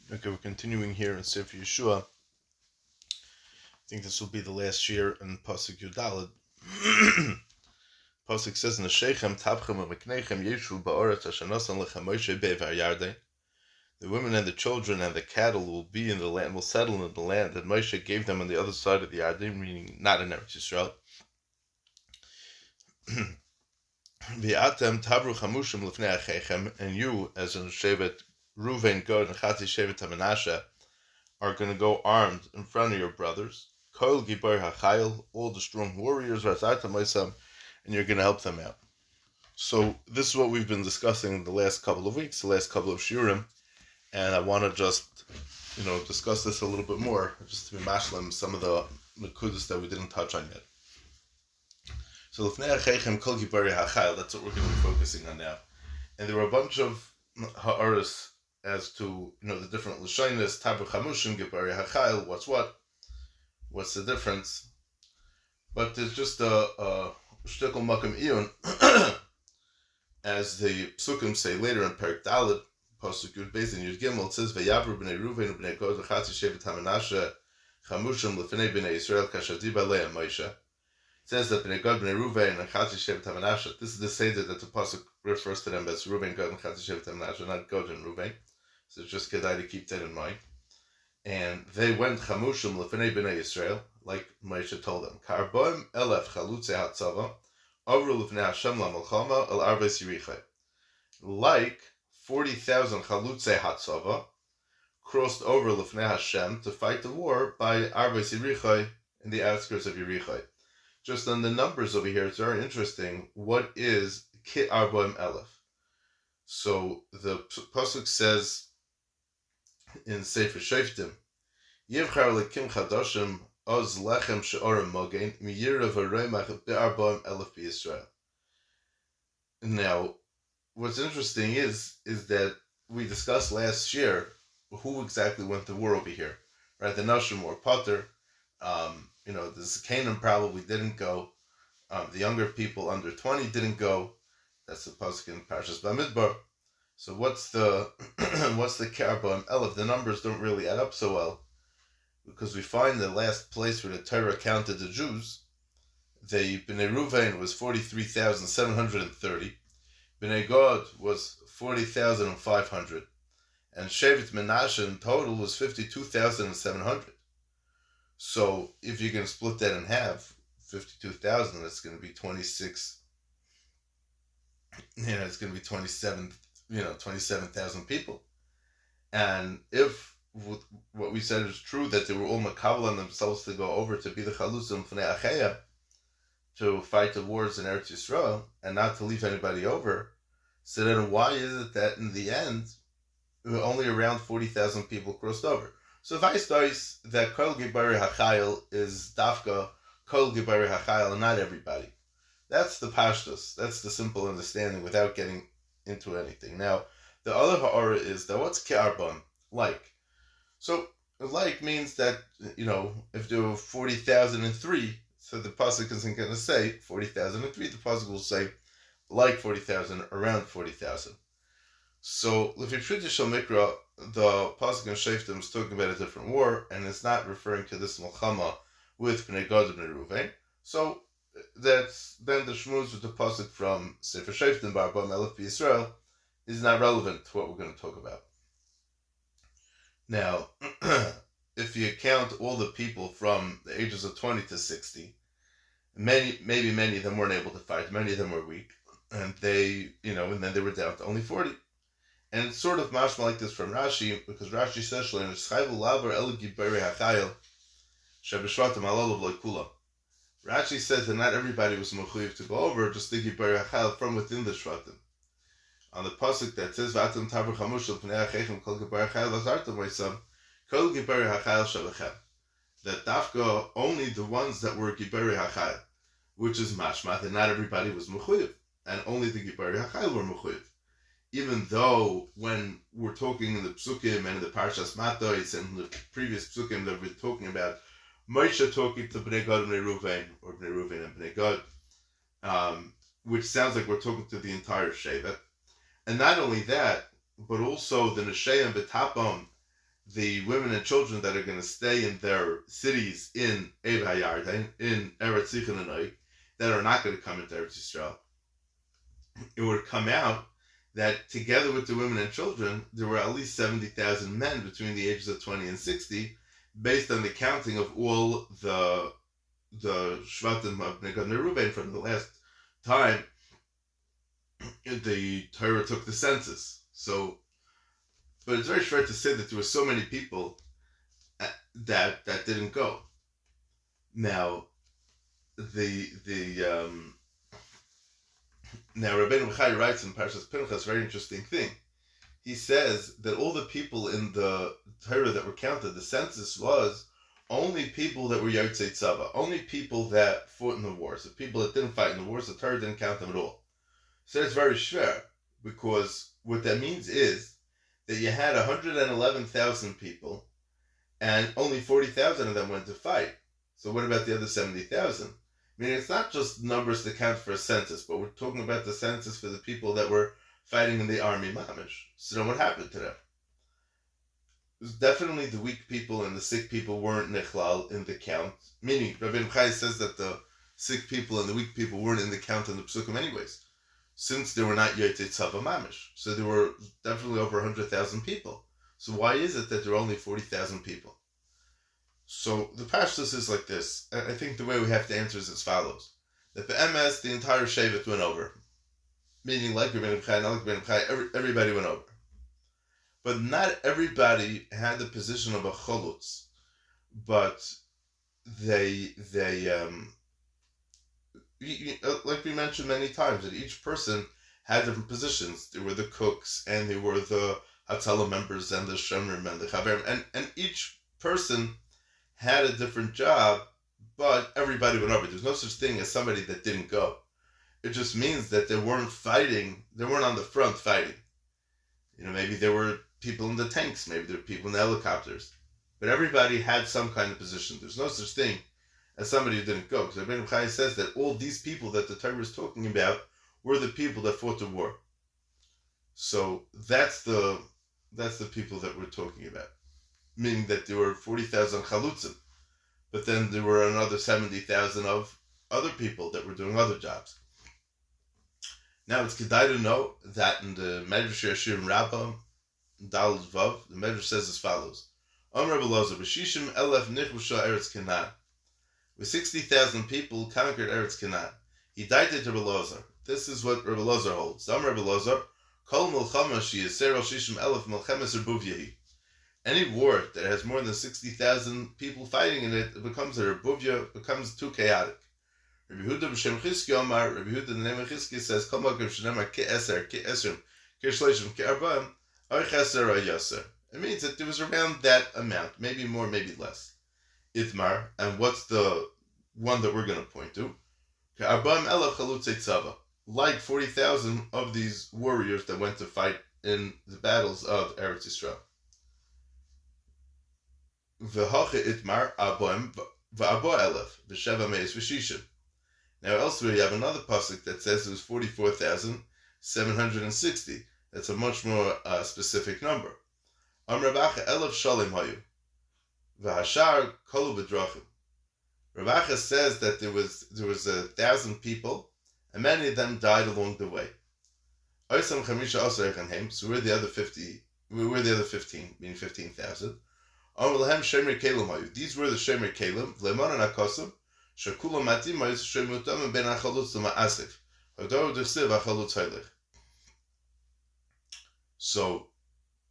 Okay, we're continuing here in Sefer Yeshua. I think this will be the last year in Pasuk Yudalad. Pasuk says in the Shechem, Tabchem u'meknechem Yeshu ba'oretz asher nasan lechem Moshe be'var Yarden. The women and the children and the cattle will be in the land, will settle in the land that Moshe gave them on the other side of the Yarden, meaning not in Eretz Yisrael. V'atem tabru chamushim lefnei achechem, and you, as in Shevet Ruvain, Gad, and Chatzi Shevet HaManashe, are going to go armed in front of your brothers. Kol Gibor HaChayil, all the strong warriors, ועזרתם, and you're going to help them out. So this is what we've been discussing the last couple of weeks, the last couple of shiurim, and I want to just, discuss this a little bit more, just to be mashlim some of the nekudas that we didn't touch on yet. So Lefnei Achechem Kol Gibor HaChayil, that's what we're going to be focusing on now. And there were a bunch of ha'aras as to, the different lashonos, Tabru Chamushim, Gibori HaChayil, what's the difference? But there's just a shtickle makam iyun, as the psukim say later in Perik Daled, Pasuk Yud Beis and Yud Gimel, it says, V'yavru b'nei Ruvain u'b'nei Gad v'chatzi shevet HaManashe Chamushim l'fnei b'nei Yisrael kasher diba le'em Moshe. It says that b'nei Gad, b'nei Ruvain, and chatzi shevet HaManashe, this is the seder that the Pasuk refers to them as Ruvain, Gad, and chatzi shevet HaManashe, not Gad and Ruvain. So it's just kedai to keep that in mind. And they went chamushim lefnei b'nei Yisrael, like Moshe told them. Karboim elef chalutze hatzava, avru lefnei Hashem lamalchama el arves yirichai. Like 40,000 chalutze hatzava crossed over lefnei Hashem to fight the war by arves yirichai in the outskirts of Yerichai. Just on the numbers over here, it's very interesting. What is ki arboim elef? So the pasuk says in Sefer Shoftim, Yivchar lekim chadoshim oz lechem she'orim mogen miyirav haroimach be'arbaim elef b'Yisrael. Now, what's interesting is that we discussed last year who exactly went to war over here, right? The Nashim were Potter. The Zakanim probably didn't go. The younger people under 20 didn't go. That's the pasuk in Parshas Bamidbar. So what's the Karboim Elef? The numbers don't really add up so well, because we find the last place where the Torah counted the Jews, the Bnei Ruvain was 43,730, Bnei Gad was 40,500, and Shevet Menashe in total was 52,700. So if you're going to split that in half, 52,000, that's going to be 26. It's going to be 27,000 people. And if what we said is true, that they were all makabel on themselves to go over to be the chalusim fnei acheya, to fight the wars in Eretz Yisrael, and not to leave anybody over, so then why is it that in the end, only around 40,000 people crossed over? So vice dice that Kol Gibori HaChayil is dafka Kol Gibori HaChayil, and not everybody. That's the pashtus. That's the simple understanding without getting into anything. Now, the other ha'ara is that what's ke'arbon, like? So, like means that, if there were 40,003, so the pasuk isn't going to say 40,003, the pasuk will say like 40,000, around 40,000. So, L'fitridishal Mikra, the pasuk in Shoftim is talking about a different war, and it's not referring to this Melchama with Bnei Gad and Bnei Ruvain. So, that's then the shmuz with the pasuk from Sefer Shoftim Ba'arbaim Elef b'Yisrael is not relevant to what we're going to talk about. Now, if you count all the people from the ages of 20 to 60, many of them weren't able to fight, many of them were weak, and they, and then they were down to only 40. And it's sort of mashma like this from Rashi, because Rashi says, Rashi says that not everybody was mechuyev to go over, just the Gibori HaChayil from within the Shvatim. On the pasuk that says, "V'atem tabru chamushim pnei achechem kol Gibori HaChayil ועזרתם, kol Gibori HaChayil shavachem." That dafka only the ones that were Gibori HaChayil, which is mashma that not everybody was mechuyev, and only the Gibori HaChayil were mechuyev. Even though when we're talking in the psukim and in the Parshas Matos and the previous psukim that we're talking about, Moshe talking to Bnei Gad and Bnei Ruvain, or Bnei Ruvain and Bnei Gad, which sounds like we're talking to the entire Shevet. And not only that, but also the Neshayim V'Tapam the women and children that are going to stay in their cities in Ev HaYarden, in Eretz Yichud, that are not going to come into Eretz Yisrael, it would come out that together with the women and children, there were at least 70,000 men between the ages of 20 and 60, based on the counting of all the Shvatim of Negad and Reuben from the last time the Torah took the census. So, but it's very fair to say that there were so many people that didn't go. Now, now Rabbeinu Chai writes in Parshas Pinchas a very interesting thing. He says that all the people in the Torah that were counted, the census was only people that were Yotzei Tzava, only people that fought in the wars. The people that didn't fight in the wars, the Torah didn't count them at all. So it's very schwer, because what that means is that you had 111,000 people, and only 40,000 of them went to fight. So what about the other 70,000? I mean, it's not just numbers to count for a census, but we're talking about the census for the people that were fighting in the army mamish. So then what happened to them? It was definitely the weak people and the sick people weren't nichlal in the count. Meaning, Rabbeinu Chai says that the sick people and the weak people weren't in the count in the psukim anyways, since they were not Yotzei Tzava mamish. So there were definitely over 100,000 people. So why is it that there are only 40,000 people? So the pashtus is like this. I think the way we have to answer is as follows: that the MS, the entire shevet went over, meaning like Rabbeinu Chai, not like Rabbeinu Chai, everybody went over. But not everybody had the position of a cholutz, but they like we mentioned many times, that each person had different positions. There were the cooks, and there were the Hatzalah members, and the Shemrim, and the Chaverim, and each person had a different job, but everybody went over. There's no such thing as somebody that didn't go. It just means that they weren't fighting, they weren't on the front fighting. Maybe there were people in the tanks, maybe there were people in the helicopters, but everybody had some kind of position. There's no such thing as somebody who didn't go, because Rabbeinu Chai says that all these people that the Torah is talking about were the people that fought the war. So that's the people that we're talking about, meaning that there were 40,000 chalutzim, but then there were another 70,000 of other people that were doing other jobs. Now it's kedai to know that in the Medrash Yeshim Rabbah, Daled Vav, the Medrash says as follows: Amar Rebbe Lozer, b'shishim elef nichbusha Eretz Canaan. With 60,000 people conquered Eretz Canaan. He died to Rebbe Lozer. This is what Rebbe Lozer holds. Amar Rebbe Lozer, Kol Milchama she'yiser al shishim elef milchemes erbuvyahi. Any war that has more than 60,000 people fighting in it, it becomes a erbuvya, becomes too chaotic. Rabbi Yehuda b'shem Chizki Omar, Rabbi Yehuda the name of Chizki says, Kol makom shenemar ke'eser, ke'esrim, ke'shleishim, ke'arba'im, or cheser or yaser. It means that there was around that amount, maybe more, maybe less. Itmar, and what's the one that we're going to point to? Ke'arba'im elef chalutzei tzava. Like 40,000 of these warriors that went to fight in the battles of Eretz Yisrael. V'hache itmar aboim v'abo elef v'sheva meis v'shishim. Now elsewhere you have another pasuk that says it was 44,760. That's a much more specific number. Amar Rabacha elef shalim hayu v'hashar kolu b'drachim. Rabacha says that there was 1,000 people, and many of them died along the way. Oisam chamisha asar echanhem. So we're the other 50. We're the other 15, meaning 15,000. Amar lehem shemer kelim hayu. These were the shemer kelim. V'leman akasim. So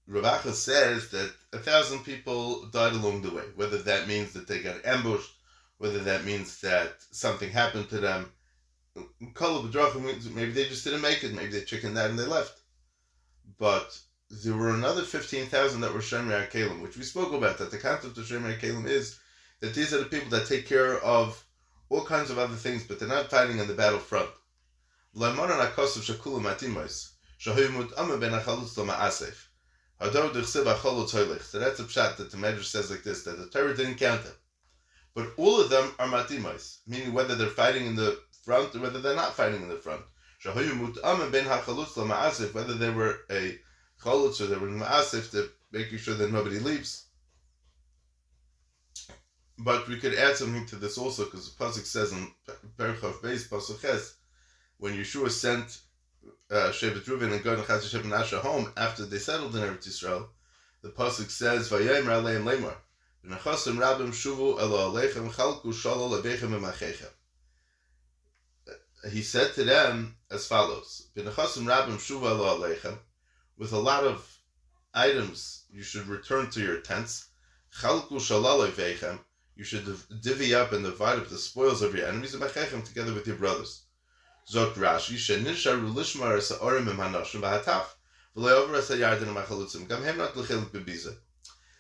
Ravacha says that 1,000 people died along the way, whether that means that they got ambushed, whether that means that something happened to them. Maybe they just didn't make it, maybe they chickened out and they left. But there were another 15,000 that were Shemer HaKelim, which we spoke about, that the concept of Shemer HaKelim is that these are the people that take care of all kinds of other things, but they're not fighting on the battlefront. So that's a pshat that the Medrash says like this, that the Torah didn't count them. But all of them are matimais, meaning whether they're fighting in the front or whether they're not fighting in the front. Whether they were a chalutz or they were in ma'asif, making sure that nobody leaves. But we could add something to this also, because the pasuk says in Perchav Beis pasuk Ches, when Yeshua sent Shevet Reuven and Gad and Chas Shevet Menashe home after they settled in Eretz Yisrael, the pasuk says, "Vayomer aleim lemar, v'nechasim rabim shuvu elo aleichem chalku shalol aveichem v'machechem." He said to them as follows: "V'nechasim rabim shuvu elo aleichem." With a lot of items, you should return to your tents. Chalku shalol aveichem. You should divvy up and divide up the spoils of your enemies together with your brothers. Zot Rashi, shenisharu lishmar sa'orim im hanoshim v'hataf, v'lo yover asayarden ma'chalutzim, gam hem not l'chelik bebiza.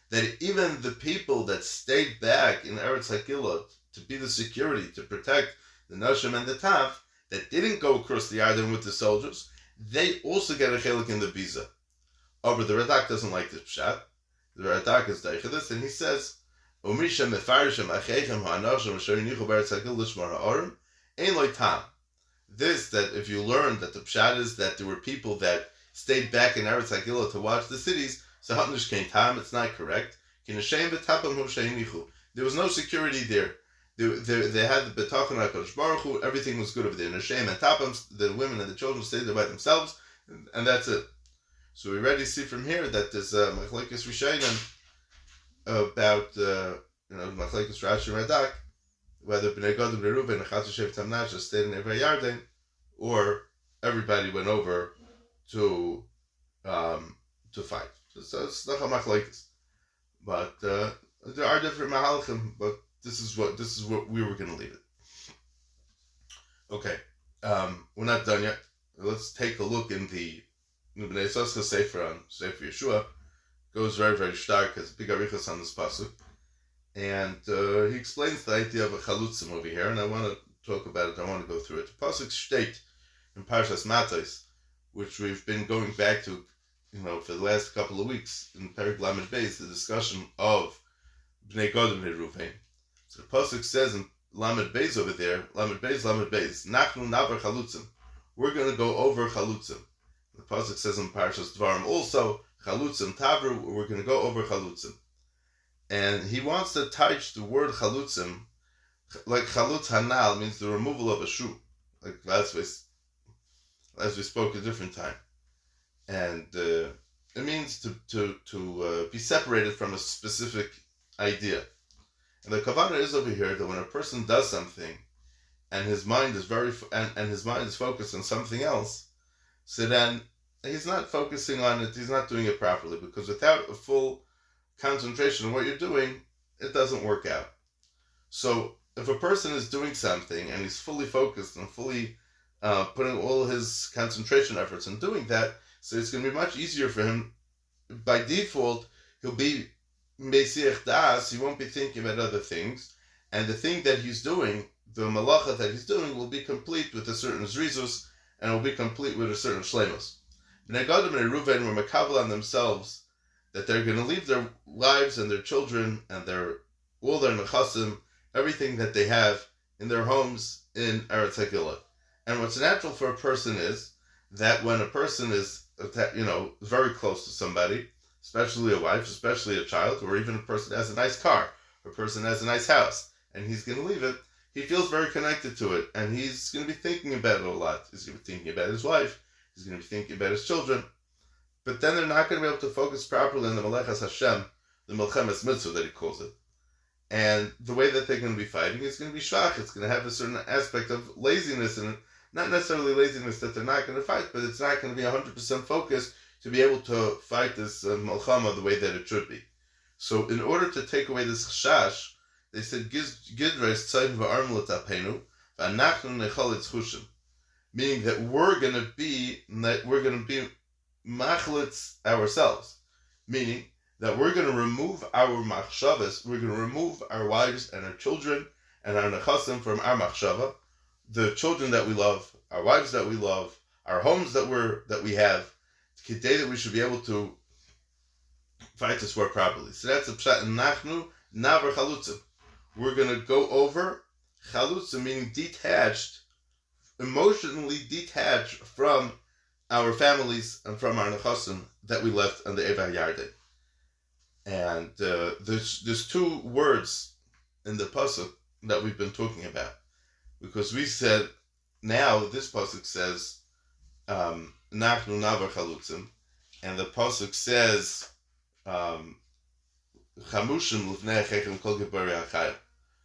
That even the people that stayed back in Eretz Hakilot to be the security, to protect the Noshim and the Tav, that didn't go across the Yarden with the soldiers, they also get a chelik in the biza. Oh, but the Radak doesn't like this pshat. The Radak is daichadis, and he says, "Umisha mefarishim achechem ha'anoshim asher yinichu b'Eretz Hakil lishmar ha'orim ein lo tam." This, that if you learn that the pshat is that there were people that stayed back in Eretz Hakil to watch the cities, so hatnish kein tam, it's not correct. There was no security there. They had the betachon HaKadosh Baruch Hu, everything was good over there. Neshem and tapam, the women and the children stayed there by themselves, and that's it. So we already see from here that there's machlekes Rishayim about machlekes Rashi and Radak, whether Bnei Gad and Bnei Reuven and Chas Shevet Menashe stayed in Eivei Yarden, or everybody went over to fight. So it's not a machlekes, but there are different mahalchim. But this is what we were going to leave it. Okay, we're not done yet. Let's take a look in the Bnei Yissaschar Sefer on Sefer Yeshua. Goes very, very stark, has big arichas on this pasuk, and he explains the idea of a chalutzim over here, and I want to talk about it. I want to go through it. The pasuk state in Parshas Matos, which we've been going back to, for the last couple of weeks in Perek Lamed Beis, the discussion of Bnei Gad and Bnei Reuven. So the pasuk says in Lamed Beis over there, Lamed Beis, Nachnu navar chalutzim. We're going to go over chalutzim. The pasuk says in Parshas Dvarim also, chalutzim tavru. We're going to go over chalutzim. And he wants to touch the word chalutzim, like chalutz hanal means the removal of a shoe, like as we spoke a different time, and it means to be separated from a specific idea. And the kavanah is over here that when a person does something, and his mind is focused on something else, so then he's not focusing on it. He's not doing it properly, because without a full concentration on what you're doing, it doesn't work out. So if a person is doing something and he's fully focused and fully putting all his concentration efforts in doing that, so it's going to be much easier for him. By default, he'll be meisiach das. He won't be thinking about other things, and the thing that he's doing, the malacha that he's doing, will be complete with a certain zrizus, and will be complete with a certain shleimus. Bnei Gad and Bnei Reuven were makabel on themselves that they're going to leave their wives and their children and all their nechasim, everything that they have in their homes in Eretz Hakilot. And what's natural for a person is that when a person is, very close to somebody, especially a wife, especially a child, or even a person has a nice car, or a person has a nice house, and he's going to leave it, he feels very connected to it, and he's going to be thinking about it a lot. He's going to be thinking about his wife, he's going to be thinking about his children, but then they're not going to be able to focus properly on the Melechas Hashem, the Melchemes Mitzvah that he calls it. And the way that they're going to be fighting is going to be shvach. It's going to have a certain aspect of laziness in it. Not necessarily laziness that they're not going to fight, but it's not going to be 100% focused to be able to fight this Melchama the way that it should be. So in order to take away this chashash, they said, Gidres tzayim v'arm l'tapenu, v'anachnu nechol etzchushim. Meaning that we're going to be machlitz ourselves. Meaning that we're going to remove our machshavas, we're going to remove our wives and our children and our nechasim from our machshava, the children that we love, our wives that we love, our homes that we have, today that we should be able to fight this war properly. So that's a pshat. Nachnu navar chalutzim. We're going to go over chalutzim, meaning detached, emotionally detached from our families and from our nechasim that we left on the Eivei Yarden. And there's two words in the pasuk that we've been talking about, because we said now this pasuk says Nachnu navar chalutzim, and the pasuk says Chamushim l'fnei achechem kol gibori hachayil.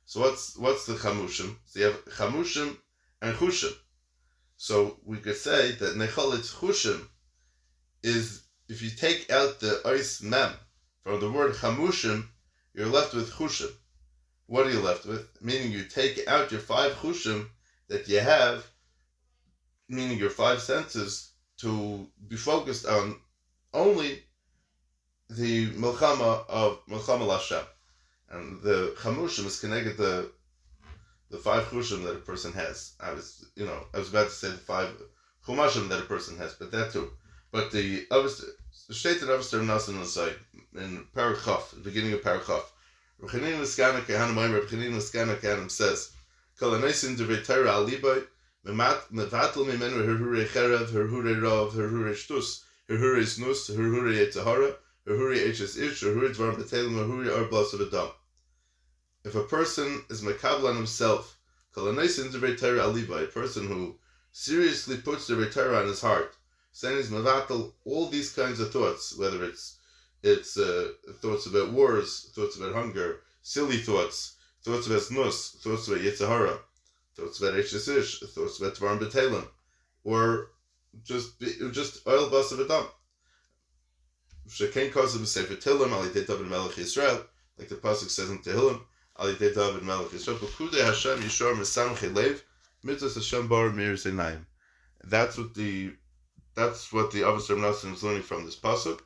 So what's the chamushim? So you have chamushim and chushim. So we could say that necholit chushim is, if you take out the ois mem from the word chamushim, you're left with chushim. What are you left with? Meaning you take out your 5 chushim that you have, meaning your 5 senses, to be focused on only the milchama of milchama l'Hashem. And the chamushim is connected to the 5 chushim that a person has. I was about to say the 5 chumashim that a person has, but that too. But the stated Avster Nasan Nasai in Parachaf, the beginning of Parachaf, Rechanin Niskana Kehanim Rechanin Niskana Kehanim says, Kalanaisin de Vetera Alibai, Mevatel Mimenu Herhure Cherev, Herhure Rav, Herhure Shtus, Herhure Snus, Herhure Yetzahara, Herhure Hs Ish, Herhure Dvar Betelim, Herhure Arblas of Adam. If a person is Makabal on himself, Kalanaisin de Vetera Alibai, a person who seriously puts the Vetera on his heart, saying he's Mevatel all these kinds of thoughts, whether it's thoughts about wars, thoughts about hunger, silly thoughts about snus, thoughts about Yetzahara, thoughts about Hs, thoughts about Tvarim B'Telim, or just oil bus of Adam. Shekein Kosev Sefer Tehillim, Ali Dei David Melech Yisrael, like the pasuk says in Tehillim, Ali Dei David Melech Yisrael, B'Kudei Hashem Yishor Mesamchei Lev, Mitzvos Hashem Bar Meir Zeinayim. That's what the Avos Nasan is learning from this pasuk,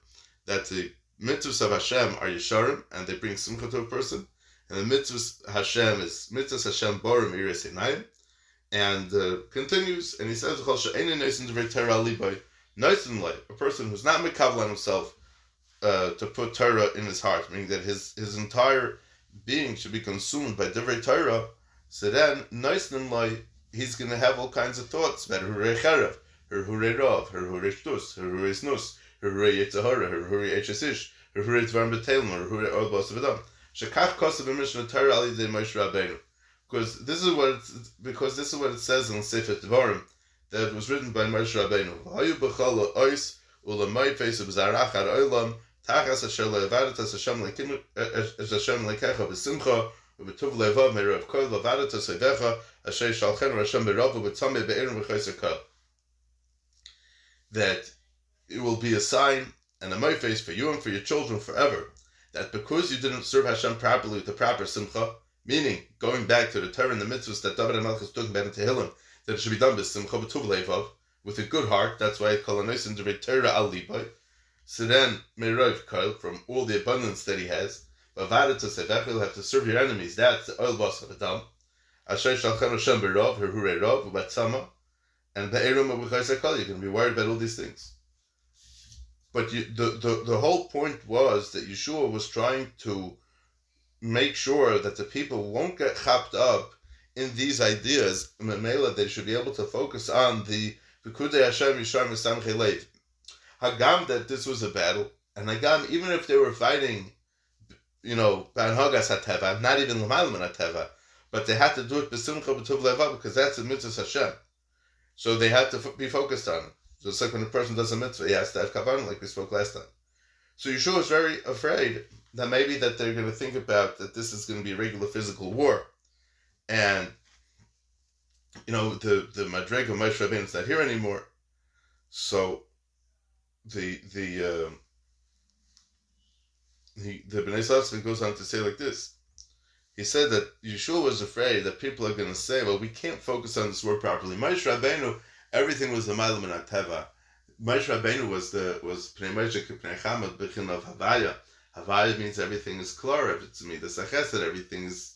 that the mitzvahs of Hashem are Yisharim, and they bring simcha to a person, and the mitzvahs Hashem is mitzvahs Hashem Borim Iris Einayim, and continues, and he says, a person who's not mekabel on himself to put Torah in his heart, meaning that his entire being should be consumed by divrei Torah, so then he's going to have all kinds of thoughts about Herhure Cherev, Herhure Rav, Herhure Shtus, Herhure Snus, Herhure Yetzahara, Herhure Hs Ish, Herhure Dvar Betelim, Herhure Arblas of Adam. Shekach Kosev b'Mishnah Torah Ali Dei Moshe Rabbeinu. Because this is what it says in Sefer Devarim, that was written by Moshe Rabbeinu. V'hayu b'chol ha'ois u'lamay feis b'zarach ad olam tachas asher le'avadas Hashem le'kecha b'simcha u'b'tuv le'vav me'rav kol le'avadas sevecha asher shalchenu Hashem b'rav u'b'tzamei be'erim v'chayser kol. That it will be a sign and a face for you and for your children forever, that because you didn't serve Hashem properly with the proper simcha, meaning going back to the Torah and the mitzvahs that David HaMelech is talking about in Tehillim, that it should be done with simcha b'tuv levav, with a good heart. That's why I call a nice and Torah al libai. So then me'rav kol, from all the abundance that he has, v'avadat sevecha, you'll have to serve your enemies. That's the oil bas of Adam. Asher shalchan Hashem b'rav, herhure rav, u'batzama, and be'erim u'b'chayser kol. You can be worried about all these things. But the whole point was that Yeshua was trying to make sure that the people won't get chapped up in these ideas. Memela, they should be able to focus on the B'Kudei Hashem Yishar Mesamchei Lev. Hagam, that this was a battle, and Hagam, even if they were fighting, B'Anhagas HaTeva, not even L'Malam HaTeva, but they had to do it B'Simcha B'Tuv Leva, because that's the mitzvah Hashem. So they had to be focused on it. So it's like when a person does a mitzvah, he has to have kavanah, like we spoke last time. So Yeshua is very afraid that maybe that they're going to think about that this is going to be a regular physical war, and the Madrega Moshe Rabbeinu is not here anymore. So the Bnei Satzvah goes on to say like this. He said that Yeshua was afraid that people are going to say, well, we can't focus on this war properly. Moshe Rabbeinu, everything was the Malam and Ateva. Moshe Rabbeinu was Pnei Moshe K'Pnei Chamad B'chin of Havaya. Havaya means everything is klar, it's Midas HaChesed, everything is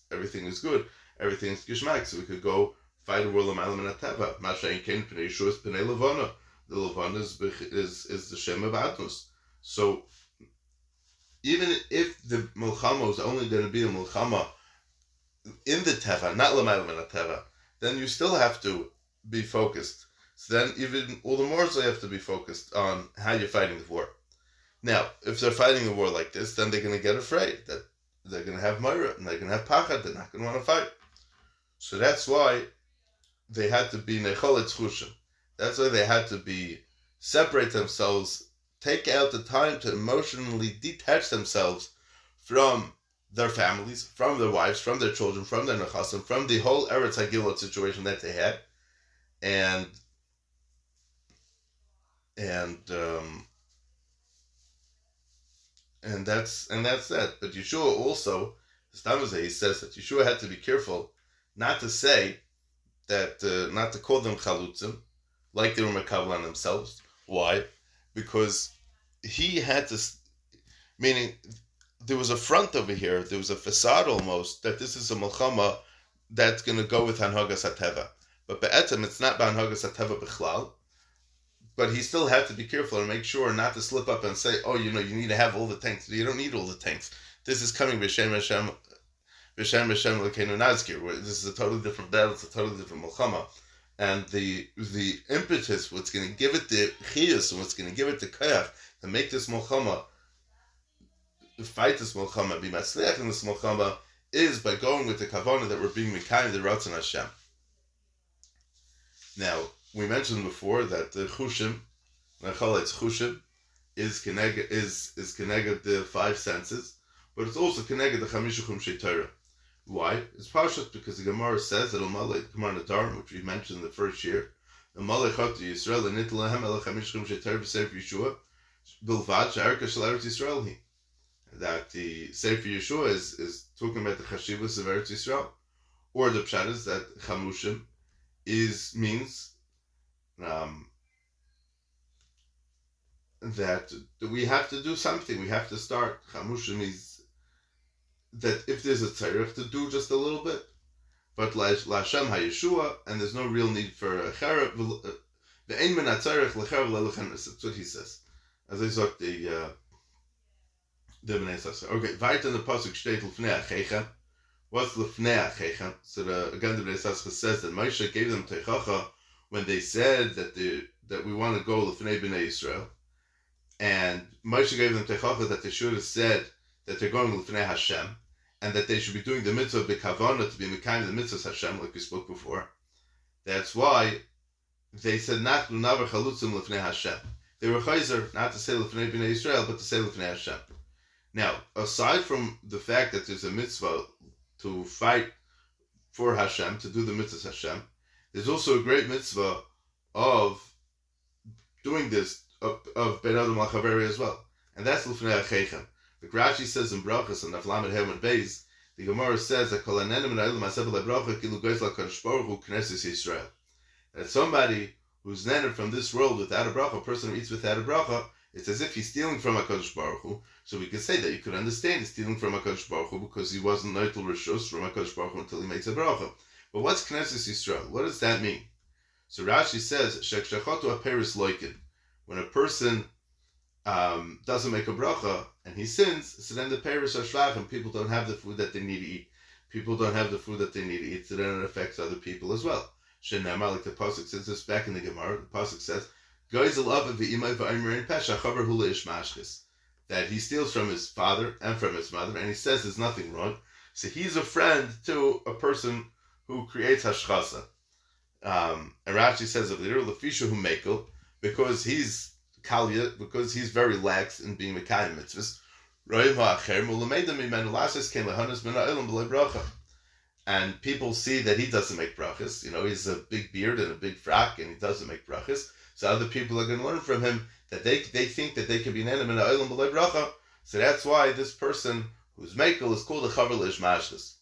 good, everything is Gishmak. So we could go fight a war of Malam and Ateva. Masha Ein Pnei Yeshua is Pnei Levana. The Levana is the Shem of Adnos. So even if the Milchama was only going to be a Milchama in the Teva, not L'Malam and Ateva, then you still have to be focused. So then even all the more so you have to be focused on how you're fighting the war. Now, if they're fighting a war like this, then they're going to get afraid that they're going to have Moira and they're going to have Pachad. They're not going to want to fight. So that's why they had to be Necholet Chushim. That's why they had to be separate themselves, take out the time to emotionally detach themselves from their families, from their wives, from their children, from their nechasim, from the whole Eretz Hagilot situation that they had, and that's that. But Yeshua also, he says that Yeshua had to be careful not to say that, not to call them chalutzim, like they were makabel on themselves. Why? Because he had to, meaning there was a front over here, there was a facade almost, that this is a milchama that's going to go with Hanhagas HaTeva. But be'etem, it's not Hanhagas HaTeva b'chlal. But he still had to be careful and make sure not to slip up and say, oh, you need to have all the tanks. You don't need all the tanks. This is coming b'shem Hashem l'keinu nazkir. This is a totally different battle. It's a totally different milchama. And the impetus, what's going to give it the chiyus, and what's going to give it the koyach to make this milchama, fight this milchama, be matzliach in this milchama, is by going with the kavanah that we're being mekayim the Ratzon Hashem. Now, we mentioned before that the chushim, necholetz chushim, is connected the five senses, but it's also connected the chamisha chumshei Torah. Why? It's pashut because the Gemara says that Gemara Nadarim, which we mentioned in the first year, Yisrael that the Sefer Yeshua is talking about the chashivus of Eretz Yisrael, or the pshat is that chamushim means that we have to do something. We have to start. Chamushim is that if there's a tzarech to do just a little bit, but la'Hashem ha'Yeshua, and there's no real need for a cherem. Ve'ein min ha'tzarech l'cherem le'lechem. That's what he says. As I said, the Bnei Yisrael. Okay, weiter in the pasuk steht l'fnei achecha. What's l'fnei achecha? So again, the Bnei Yisrael says that Moshe gave them teichacha when they said that we want to go l'fnei Bnei Yisrael, and Moshe gave them teichacha that they should have said that they're going l'fnei Hashem, and that they should be doing the mitzvah b'kavana to be mekayim the mitzvahs Hashem, like we spoke before. That's why they said not l'navar chalutzim l'fnei Hashem. They were chayzer not to say l'fnei Bnei Yisrael, but to say l'fnei Hashem. Now, aside from the fact that there's a mitzvah to fight for Hashem, to do the mitzvahs Hashem, there's also a great mitzvah of doing this of Ben Adam Lachaveri as well, and that's l'fnei Acheichem. The Rashi says in Brachas and Aflamed Hem and Beis, the Gemara says that Kol Hanenim Na'elim Aseh Lebracha Kilu Goyz LaKadosh Baruch Hu Knesses Yisrael. That somebody who's named from this world without a bracha, a person who eats without a bracha, it's as if he's stealing from HaKadosh Baruch Hu. So we could say that you could understand he's stealing from HaKadosh Baruch Hu because he wasn't Noitel Rishus from HaKadosh Baruch Hu until he makes a bracha. But what's Knesses Yisrael? What does that mean? So Rashi says, Shek Shechotu HaPeris Loikin. When a person doesn't make a bracha and he sins, so then the Peris are shvach and people don't have the food that they need to eat. People don't have the food that they need to eat, so then it affects other people as well. Shenamar, like the pasuk says this back in the Gemara, the pasuk says, that he steals from his father and from his mother, and he says there's nothing wrong. So he's a friend to a person who creates hashchasa. And Rashi says of the Lefisha who mekel, because he's Kalya, because he's very lax in being Mekayim mitzvahs. And people see that he doesn't make brachas. He's a big beard and a big frock, and he doesn't make brachas. So other people are going to learn from him that they think that they can be nenem in a olam b'lei bracha. So that's why this person who's mekel is called a chaver l'ishmashlis.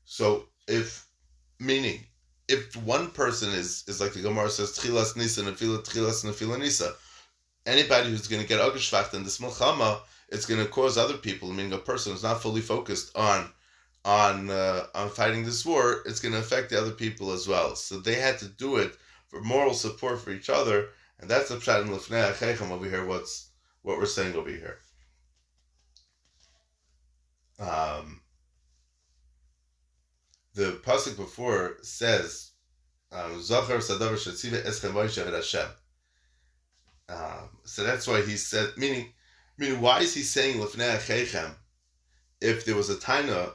So if one person is like the Gemara says, tchilas nisa nefila tchilas nefila nisa. Anybody who's going to get agashvacht in this milchama, it's going to cause other people. Meaning a person who's not fully focused on fighting this war, it's going to affect the other people as well. So they had to do it for moral support for each other, and that's the pshat in Lefnei Acheichem over here. What we're saying over here. The pasuk before says, "Zachar sadavar shetziva eschem Moshe et Hashem." So that's why he said, meaning Meaning, why is he saying Lefnei Achechem if there was a taina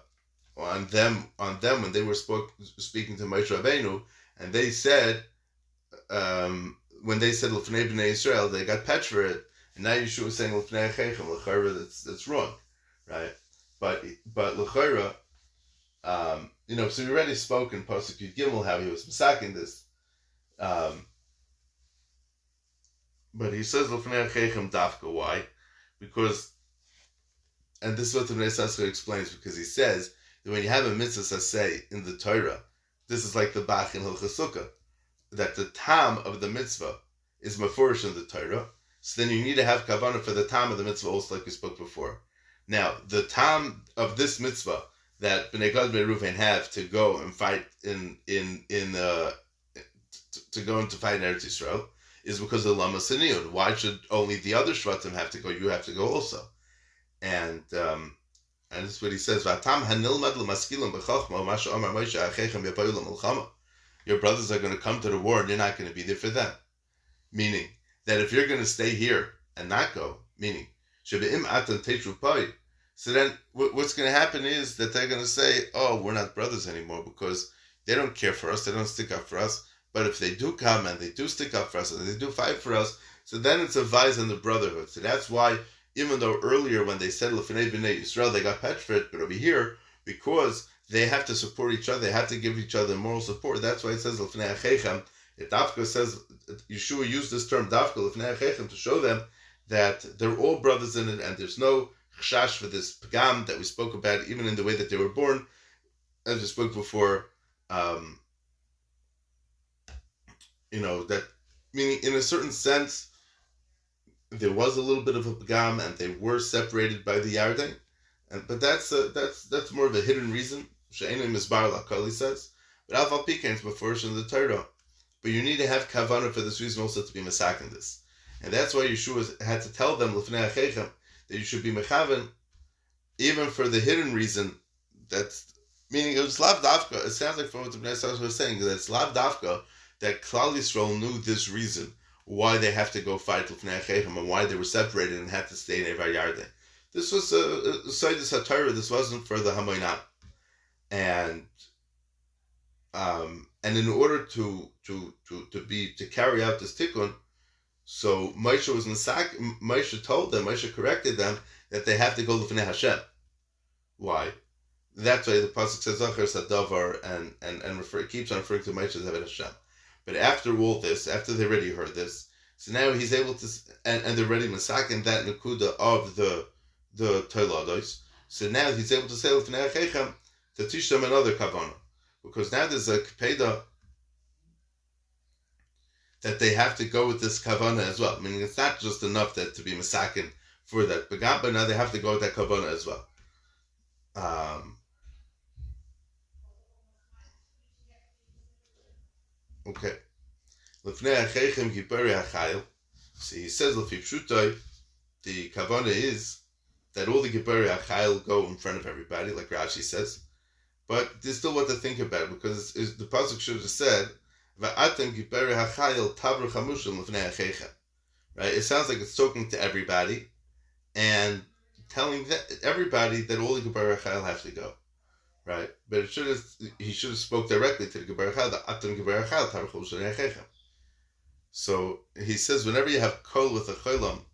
on them when they were speaking to Moshe Rabbeinu, and they said when they said Lefnei Bnei Israel, they got patched for it, and now Yeshua is saying Lefnei Achechem, l'chayra, that's wrong, right? But l'chayra, so we already spoke in Pasuk Yud Gimel how he was masaking this, but he says Lefnei Achechem dafka. Why? Because, and this is what the Bnei Sasra explains, because he says that when you have a mitzvah saseh in the Torah, this is like the Bach in Hilchos Sukkah, that the tam of the mitzvah is mafurish in the Torah, so then you need to have kavanah for the tam of the mitzvah also, like we spoke before. Now, the tam of this mitzvah that Bnei Gad Bnei Reuven have to go and fight to go into fight in Eretz Yisrael is because of Lama Siniyun. Why should only the other Shvatim have to go? You have to go also. And this is what he says. Your brothers are going to come to the war and you're not going to be there for them. Meaning that if you're going to stay here and not go, meaning, so then what's going to happen is that they're going to say, oh, we're not brothers anymore because they don't care for us, they don't stick up for us. But if they do come and they do stick up for us and they do fight for us, so then it's a vice in the brotherhood. So that's why, even though earlier when they said L'fnei B'nei Yisrael, they got petrified, but over here, because they have to support each other, they have to give each other moral support. That's why it says L'fnei Achechem. It Dafka says, Yeshua used this term Dafka L'fnei Achechem to show them that they're all brothers in it, and there's no chash for this pagam that we spoke about, even in the way that they were born, as we spoke before. That meaning in a certain sense, there was a little bit of a pagam, and they were separated by the Yarden, but that's more of a hidden reason. She'enim Mizbar L'Akal, he says, but Alpha Pikain is before in the Torah. But you need to have kavanah for this reason also to be masak in this, and that's why Yeshua had to tell them L'fnei Achechem that you should be mechaven, even for the hidden reason. That's meaning it was lav dafka. It sounds like from what the Bnei Sasra was saying that it's lav dafka that Klal Yisrael knew this reason why they have to go fight L'fnei Achechem and why they were separated and had to stay in Evar Yarden. This was a side of Torah. This wasn't for the Hamoinam, and in order to carry out this tikkun, so Moshe was masak. Moshe told them, Moshe corrected them that they have to go L'fnei Hashem. Why? That's why the pasuk says Zachar Sadavar and keeps on referring to Moshe as Eved Hashem. But after all this, after they already heard this, so now he's able to, and they're already masak in that nekuda of the Tolados. So now he's able to say L'fnei Achechem to teach them another kavanah, because now there's a kpeda that they have to go with this kavanah as well. Meaning it's not just enough that to be masakin for that begam, but now they have to go with that kavanah as well. Okay. L'fnei Achechem Gibori HaChayil. So he says L'fi Pshutai, the kavanah is that all the Gibori HaChayil go in front of everybody, like Rashi says. But there's still what to think about, because the pasuk should have said, "Va'atem Gibori HaChayil Tabru Chamushim L'fnei Achechem." Right? It sounds like it's talking to everybody and telling everybody that all the Gibori HaChayil have to go. Right? But he should have spoke directly to the Gibori HaChayil, "Va'atem Gibori HaChayil Tabru Chamushim L'fnei Achechem." So he says, whenever you have kol with a cholam,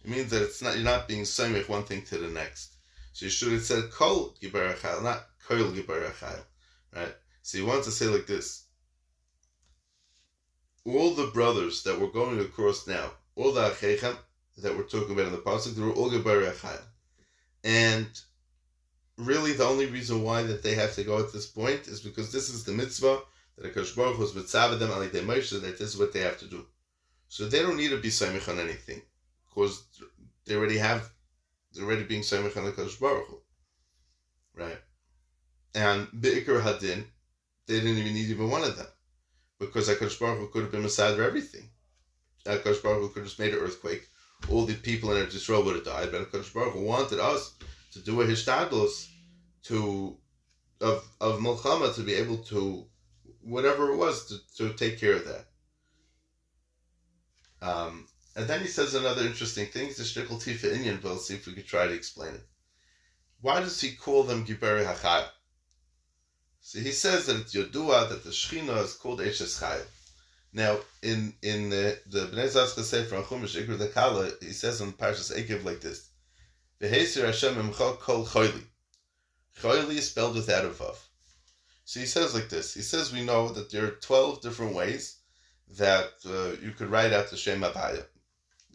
it means that you're not being samech one thing to the next. So you should have said kol Gibori HaChayil, not kol Gibori HaChayil, right? So he wants to say like this: all the brothers that we're going across now, all the Achechem that we're talking about in the pasuk, they were all Gibori HaChayil, and really the only reason why that they have to go at this point is because this is the mitzvah that HaKadosh Baruch Hu was mitzvah them alei de Moshe, that this is what they have to do. So they don't need to be samech on anything, because they're already being samech on HaKadosh Baruch Hu, right? And Be'ikar Hadin, they didn't even need even one of them, because HaKadosh Baruch Hu could have been Masad for everything. HaKadosh Baruch Hu could have just made an earthquake. All the people in Eretz Yisrael would have died, but HaKadosh Baruch Hu wanted us to do a hishtadlus of Milchama, to be able to, whatever it was, to take care of that. And then he says another interesting thing. It's a shtickle tifa Indian, but let's see if we could try to explain it. Why does he call them Giberi HaChayil? So he says that it's Yodua, that the Shechina is called Eshes Chayil. Now, in the Bnei Zaska Sefer on Chumash Iker Dekala, he says in Parshas Ekev like this: V'Heser Hashem Imcha Kol Choyli. Choyli is spelled without a vav. So he says like this. He says we know that there are 12 different ways that you could write out the Shem Havaya.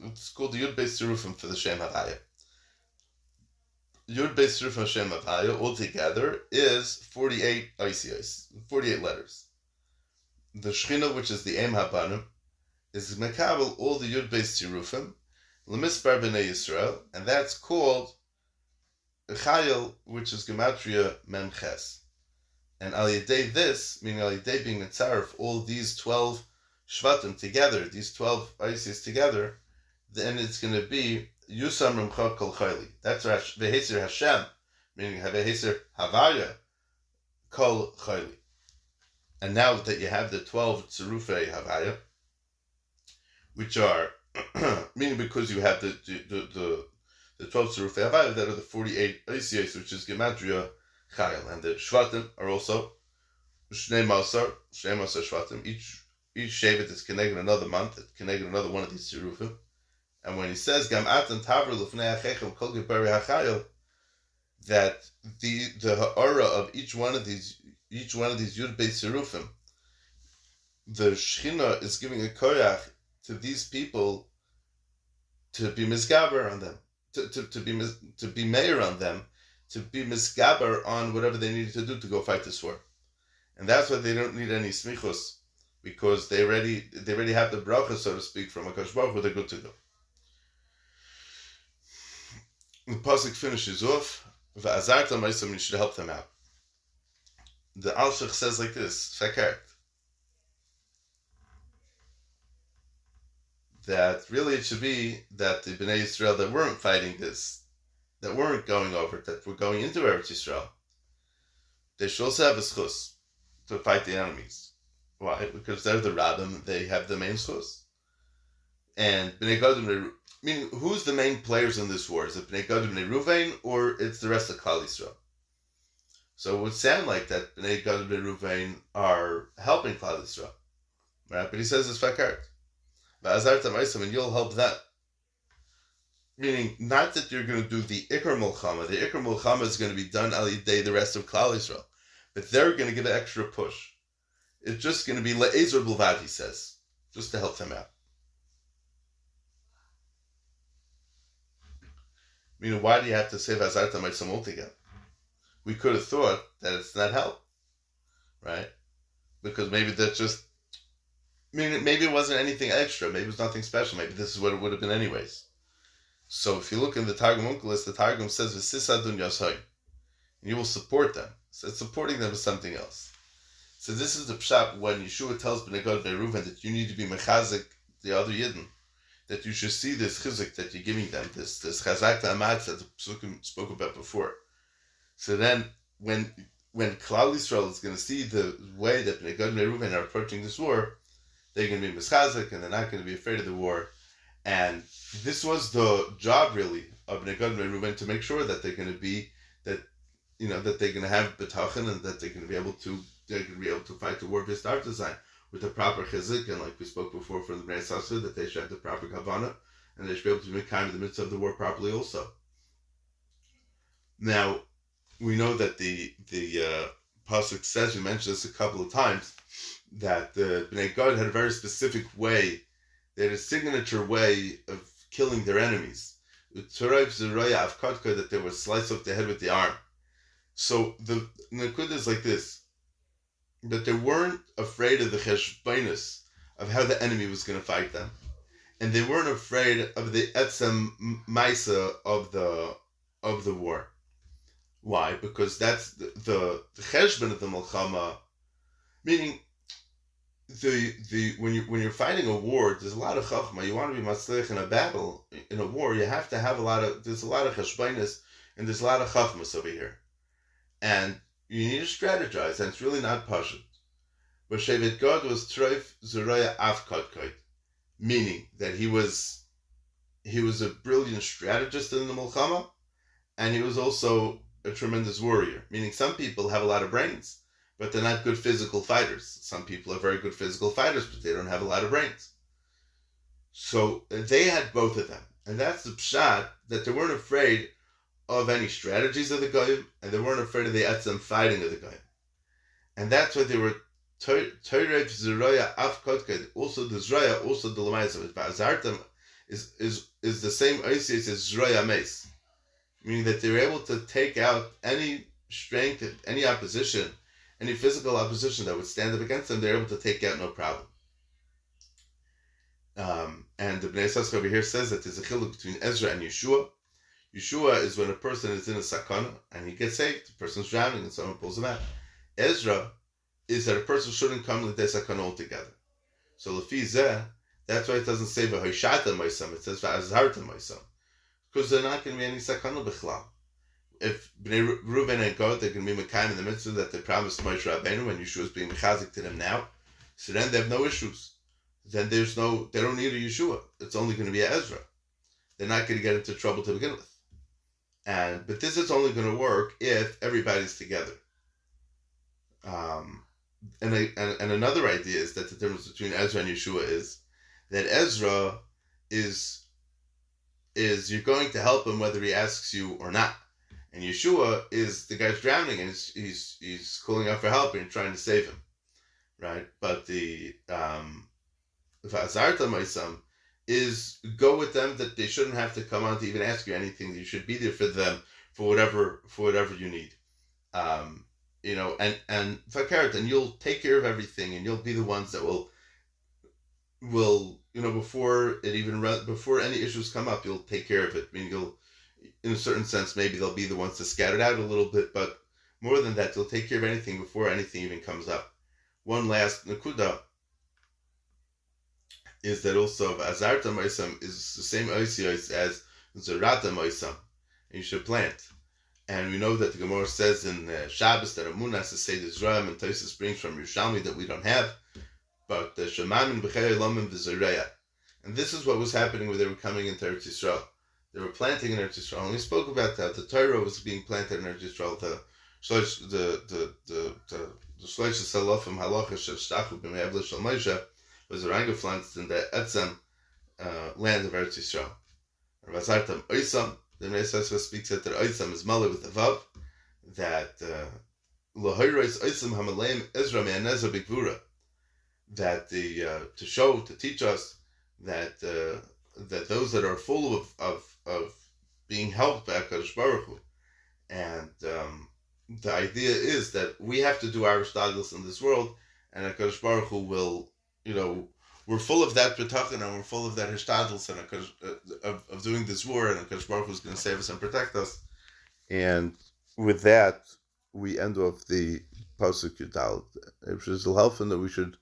It's called the Yud Beis Tzirufim for the Shem Havaya. Yud Beis Tzirufim Shem Havaya altogether is 48 ICIs, 48 letters. The Shechina, which is the Em Habanim, is Mekabel all the Yud Beis Tzirufim, L'Mispar B'nei Yisrael, and that's called Chayil, which is Gematria Mem Ches. And Al Yedei this, meaning Al Yedei being the tzaref, all these 12 Shvatim together, these 12 ICIs together, then it's going to be Yusam Ramcha Kol Chayli. That's V'Heser Hashem, meaning V'Heser Havaya Kol Chayli. And now that you have the 12 Tzirufei Havaya, which are, meaning because you have the 12 Tzirufei Havaya, that are the 48 ICIs, which is Gematria Chayil. And the Shvatim are also Shnei Masar Shvatim. Each Shevet is connected another month, it's connected another one of these Tzirufim. And when he says Gam Atan Tavr Lufnei Achechem Kol Giberi HaChayil, that the ha'ara of each one of these Yud Beis Tzirufim, the Shechina is giving a koyach to these people to be misgaber on them, to be mayor on them, to be misgaber on whatever they needed to do to go fight this war. And that's why they don't need any smichos, because they already have the bracha, so to speak, from HaKadosh Baruch Hu. They're good to go. The pasuk finishes off, "Va'azartam ma'isam," you should help them out. The Alshach says like this, Fakert, that really it should be that the Bnei Yisrael that weren't fighting this, that weren't going over, that were going into Eretz Yisrael, they should also have a schus to fight the enemies. Why? Because they're the Rabbim, they have the main schus. And Bnei Gadim, meaning who's the main players in this war? Is it Bnei Gadim, Bnei Ruvain, or it's the rest of Klal Yisrael? So it would sound like that Bnei Gadim, Bnei Ruvain are helping Klal Yisrael, right? But he says it's Fakart. Va'azartam ma'isam, and you'll help them. Meaning, not that you're going to do the Iker Mulchama. The Iker Mulchama is going to be done al yidei the rest of Klal Yisrael. But they're going to give an extra push. It's just going to be le'ezer b'lvad, he says, just to help them out. Meaning, why do you have to say Va'azartam ma'isam altogether? We could have thought that it's not help, right? Because maybe that's just, maybe it wasn't anything extra. Maybe it was nothing special. Maybe this is what it would have been anyways. So if you look in the Targum Onkelos, the Targum says, "V'sisadun yashay," and you will support them. So it's supporting them with something else. So this is the pshat when Yeshua tells Bnei Gad Bnei Reuven that you need to be mechazik the other Yidden, that you should see this chizik that you're giving them, this chazak v'amatz that the Pesukim spoke about before. So then, when Klal Yisrael is going to see the way that Bnei Gad Bnei Reuven are approaching this war, they're going to be mischazik and they're not going to be afraid of the war. And this was the job really of Bnei Gad Bnei Reuven, to make sure that they're going to be that they're going to have betachin and that they're going to be able to fight the war b'star design with the proper chizik, and like we spoke before from the Bnei Sasser, that they should have the proper kavanah and they should be able to make kind of the mitzvah of the war properly also. Now, we know that the pasuk says, we mentioned this a couple of times, that the Bnei Gad had a very specific way, they had a signature way of killing their enemies. That they would slice off the head with the arm. So the Nakud is like this, that they weren't afraid of the cheshbonus of how the enemy was going to fight them, and they weren't afraid of the etzem maisa of the war. Why? Because that's the cheshbon of the milchama, meaning when you're fighting a war, there's a lot of chachma. You want to be matzlich in a battle, in a war, you have to have there's a lot of cheshbonus, and there's a lot of chachmas over here. And you need to strategize, and it's really not pashut. But Shevet Gad was treif zuraya afkadkait, meaning that he was he was a brilliant strategist in the Milchama, and he was also a tremendous warrior, meaning some people have a lot of brains, but they're not good physical fighters. Some people are very good physical fighters, but they don't have a lot of brains. So they had both of them. And that's the pshat, that they weren't afraid of any strategies of the Goyim, and they weren't afraid of the etzem fighting of the Goyim. And that's why they were Toirev Zeroya Af Kotked, also the Zroya, also the Lamais of it. Va'azartem is the same Oisius as Zroya Mace, meaning that they were able to take out any strength, any opposition, any physical opposition that would stand up against them. They're able to take out no problem. And the Bnei Yissaschar over here says that there's a chiluk between Ezra and Yeshua. Yeshua is when a person is in a sakana and he gets saved. The person's drowning and someone pulls him out. Ezra is that a person shouldn't come to the sakana altogether. So lefi zeh, that's why it doesn't say v'hoishatem ma'isam. It says va'azartem ma'isam, because they're not going to be any sakana b'chlal. If Bnei Reuven and Gad, they're going to be mekayim in the mitzvah that they promised Moshe Rabbeinu, and Yeshua is being mechazik to them now, so then they have no issues. Then they don't need a Yeshua. It's only going to be a Ezra. They're not going to get into trouble to begin with. But this is only going to work if everybody's together. And another idea is that the difference between Ezra and Yeshua is that Ezra is you're going to help him whether he asks you or not. And Yeshua is the guy's drowning and he's calling out for help and trying to save him. Right? But the Va'azartem Ma'isam is go with them, that they shouldn't have to come on to even ask you anything. You should be there for them for whatever you need. And Vakarat, and you'll take care of everything, and you'll be the ones that will before any issues come up, you'll take care of it. I mean, you'll, in a certain sense, maybe they'll be the ones to scatter it out a little bit, but more than that, you'll take care of anything before anything even comes up. One last nakuda is that also Azarta Moisam is the same oisios as Zarata Moisam. You should plant. And we know that the Gemara says in Shabbos that Amunah has to say the Zraim and Tosis brings from Yerushalmi that we don't have, but the Shemamin B'chei Lomim V'Zareya. And this is what was happening when they were coming into Eretz Yisrael. They were planting in Eretz Yisrael, and we spoke about that. The Torah was being planted in Eretz Yisrael. The Shlosh Salofim Halachas Shtachu B'Me'avle Shal Moshe was reingepflanzt in the Etzem land of Eretz Yisrael. Va'azartem Oisam, the Bnei Yissaschar speaks that the Oisam is Malay with the Vav, that L'hoiros Oisam Hamaleim Ezra Me'anezah B'Gvura, that to teach us that those that are full of being helped by HaKadosh Baruch Hu, and the idea is that we have to do our shtadlus in this world, and HaKadosh Baruch Hu will, we're full of that betachin, and we're full of that hishtadlus and of doing this war, and HaKadosh Baruch Hu is going to save us and protect us. And with that, we end off the pasuk Yudal, which is helpful that we should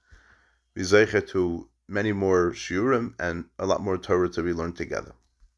be zeicha to many more shiurim and a lot more Torah to be learned together.